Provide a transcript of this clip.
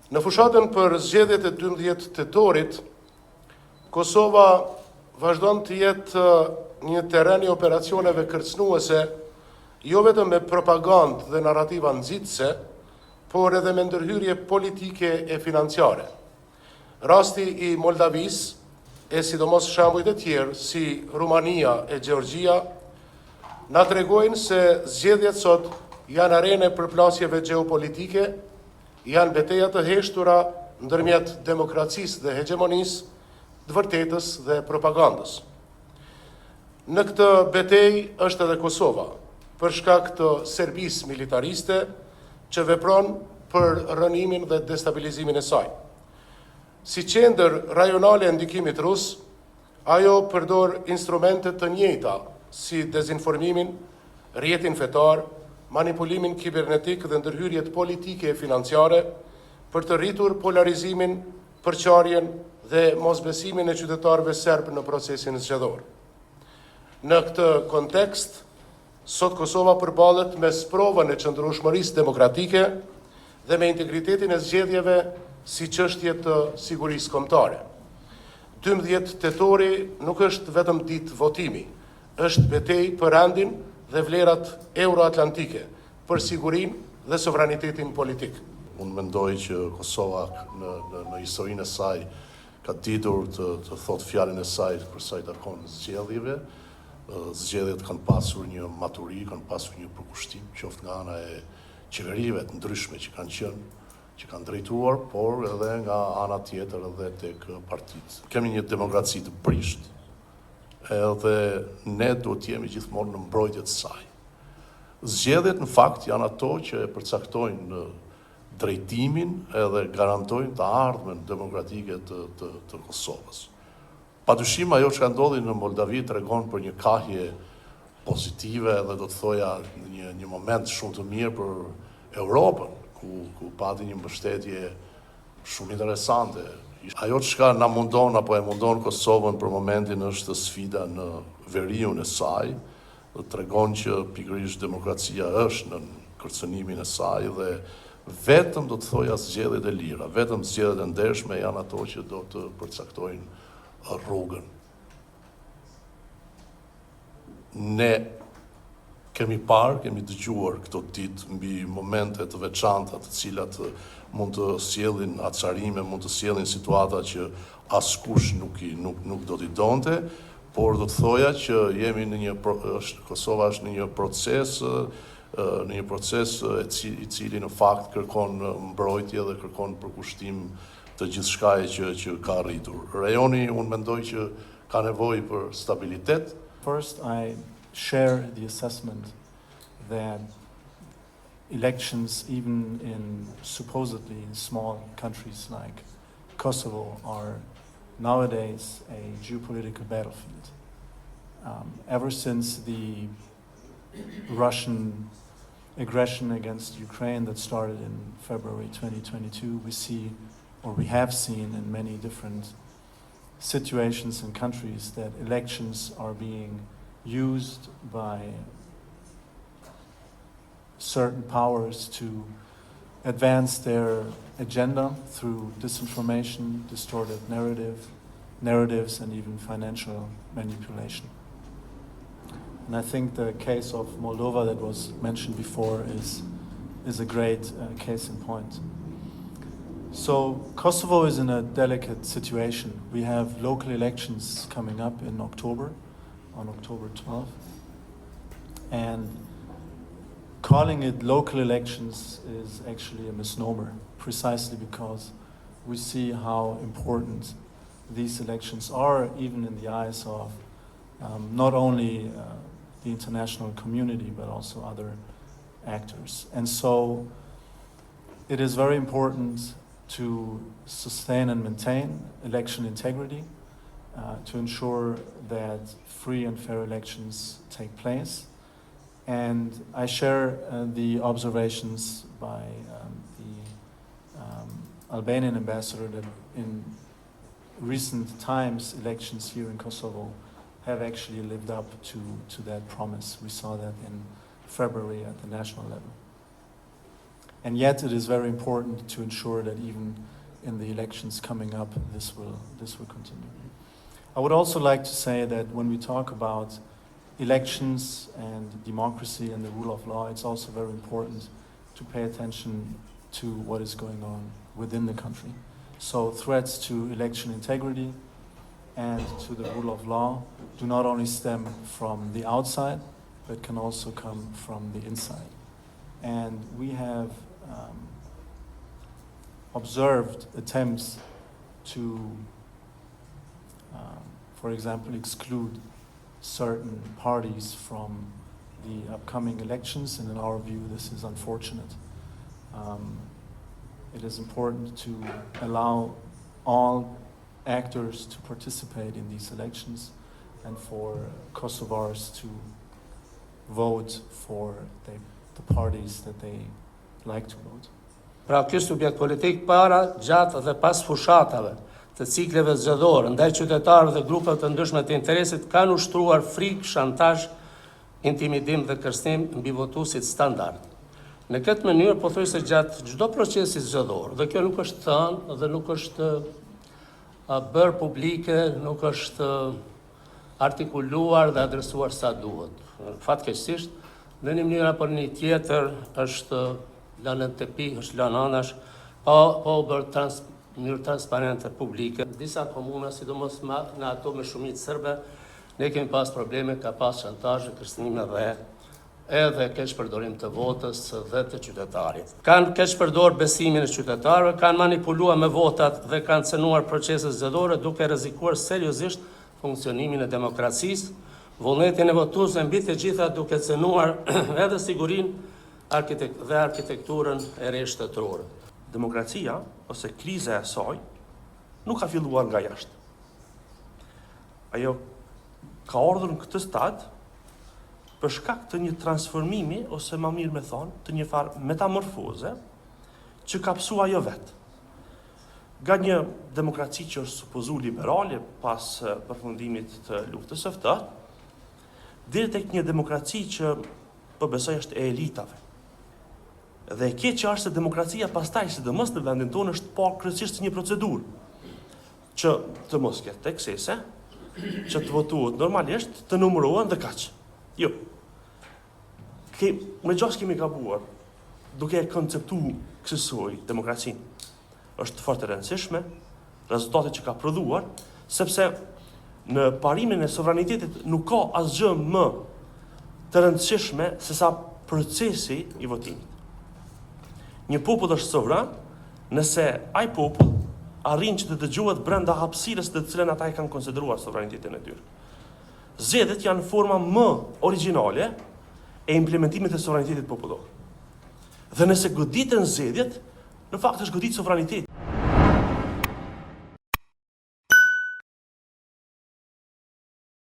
Në fushatën për zgjedhjet e 12 tetorit, Kosova vazhdon të jetë një teren i operacioneve kërcënuese, jo vetëm me propagandë dhe narrativa nxitëse, por edhe me ndërhyrje politike e financiare. Rasti i Moldavis, e sidomos shembujt e tjerë si Rumania e Gjeorgjia, na tregojnë se zgjedhjet sot janë arene përplasjeve gjeopolitike, janë betejat të heshtura ndërmjet demokracisë dhe hegemonisë, të vërtetës dhe propagandës. Në këtë betejë është edhe Kosova, për shkak të Serbisë militariste që vepron për rënimin dhe destabilizimin e saj. Si qendër rajonale e ndikimit rus, ajo përdor instrumente të njëjta si dezinformimin, rrjetin fetar, manipulimin kibernetik dhe ndërhyrjet politike e financiare për të rritur polarizimin, përqarjen dhe mosbesimin e qytetarëve serb në procesin zgjedhor. Në këtë kontekst, sot Kosova përballet me sprovën e qëndrueshmërisë demokratike dhe me integritetin e zgjedhjeve si çështje të sigurisë kombëtare. 12 tetori nuk është vetëm ditë votimi, është betejë për rendin dhe vlerat euroatlantike, për sigurinë dhe sovranitetin politik. Unë mendoj që Kosova në historinë e saj ka ditur të thotë fjalën e saj për sa i takon zgjedhjeve. Zgjedhjet kanë pasur një maturi, kanë pasur një përkushtim, qoftë nga ana e qeverive të ndryshme që kanë qenë, që kanë drejtuar, por edhe nga ana tjetër edhe tek partitë. Kemi një demokraci të prisht, edhe ne duhet të jemi gjithmonë në mbrojtje të saj. Zgjedhjet në fakt janë ato që e përcaktojnë drejtimin edhe garantojnë të ardhmen demokratike të Kosovës. Padyshim ajo që ka ndodhi në Moldavi tregon për një kahje pozitive dhe do të thoja një moment shumë të mirë për Europën, ku pati një mbështetje shumë interesante. Ajo që na mundon apo e mundon Kosovën për momentin është sfida në veriun e saj, dhe tregon që pikërisht demokracia është në kërcënimin e saj dhe vetëm do të thoja zgjedhjet e lira, vetëm zgjedhjet e ndershme janë ato që do të përcaktojnë rrugën. Ne kemi parë, kemi dëgjuar këto ditë mbi momente të veçanta të cilat mund të sjellin acarime, mund të sjellin situata që askush nuk do t'i donte, por do të thoja që jemi Kosova është në një proces i cili në fakt kërkon mbrojtje dhe kërkon përkushtim të gjithçkaje që ka arritur. Rajoni, unë mendoj që ka nevojë për stabilitet. First, I share the assessment that elections, even in supposedly small countries like Kosovo, are nowadays a geopolitical battlefield. Ever since the Russian aggression against Ukraine that started in February 2022, we have seen in many different situations and countries that elections are being used by certain powers to advance their agenda through disinformation, distorted narratives, and even financial manipulation. And I think the case of Moldova that was mentioned before is a great case in point. So Kosovo is in a delicate situation. We have local elections coming up in October, on October 12th. And calling it local elections is actually a misnomer, precisely because we see how important these elections are, even in the eyes of not only the international community, but also other actors. And so it is very important to sustain and maintain election integrity, to ensure that free and fair elections take place. And I share the observations by the Albanian ambassador that in recent times elections here in Kosovo have actually lived up to that promise. We saw that in February at the national level. And yet it is very important to ensure that even in the elections coming up, this will continue. I would also like to say that when we talk about elections and democracy and the rule of law, it's also very important to pay attention to what is going on within the country. So threats to election integrity and to the rule of law do not only stem from the outside, but can also come from the inside. And we have observed attempts to, for example, exclude certain parties from the upcoming elections, and in our view, this is unfortunate. It is important to allow all actors to participate in these elections and for Kosovars to vote for the parties that they like to vote. Pra ky subjekt politik para, gjatë dhe pas fushatave të cikleve zgjedhore ndaj qytetarëve dhe grupeve të ndryshme të interesit kanë ushtruar frikë, shantazh, intimidim dhe kërcënim mbi votuesit standard. Në këtë mënyrë pothuajse gjatë çdo procesi zgjedhor, dhe kjo nuk është thënë dhe nuk është bërë publike, nuk është artikuluar dhe adresuar sa duhet. Fatkeqësisht, në një mënyrë apo në një tjetër është lënë në tepi, është lënë anash, po bërë mënyrë transparente publike. Disa komuna, sidomos në ato me shumicë serbe, ne kemi pas probleme, ka pas shantazhe, kërcënime dhe edhe keq përdorim të votës dhe të qytetarit. Kanë keq përdor besimin e qytetarëve, kanë manipuluar me votat dhe kanë cënuar procese zgjedhore duke rrezikuar seriozisht funksionimin e demokracisë, vullnetin e votuesve mbi të gjitha duke cënuar edhe sigurinë dhe arkitekturën e re shtetërore. Demokracia ose kriza e saj nuk ka filluar nga jashtë. Ajo ka ardhur në këtë stad për shkak të një transformimi, ose më mirë me thonë, të një farë metamorfoze që ka pësu ajo vetë. Nga një demokraci që është supozu liberale pas përfundimit të luftës së ftohtë, deri tek një demokraci që po besoj është e elitave. Dhe e keqja është se demokracia pastaj, sidomos në vendin tonë, është parë kryesisht një procedurë që të mos ketë eksese, që të votuohet normalisht, të numërohen dhe kaq. Jo. Me gjash kemi gabuar duke e konceptu kësaj demokracinë. Është fort e rëndësishme rezultatet që ka prodhuar, sepse në parimin e sovranitetit nuk ka asgjë më të rëndësishme se sa procesi i votimit. Një popull është sovran nëse ai popull arrin që të dëgjohet brenda hapësirës të cilën ata e kanë konsideruar sovranitetin e tyre. Zgjedhjet janë forma më origjinale e implementimit të sovranitetit popullor. Dhe nëse goditen zgjedhjet, në fakt është godit sovraniteti.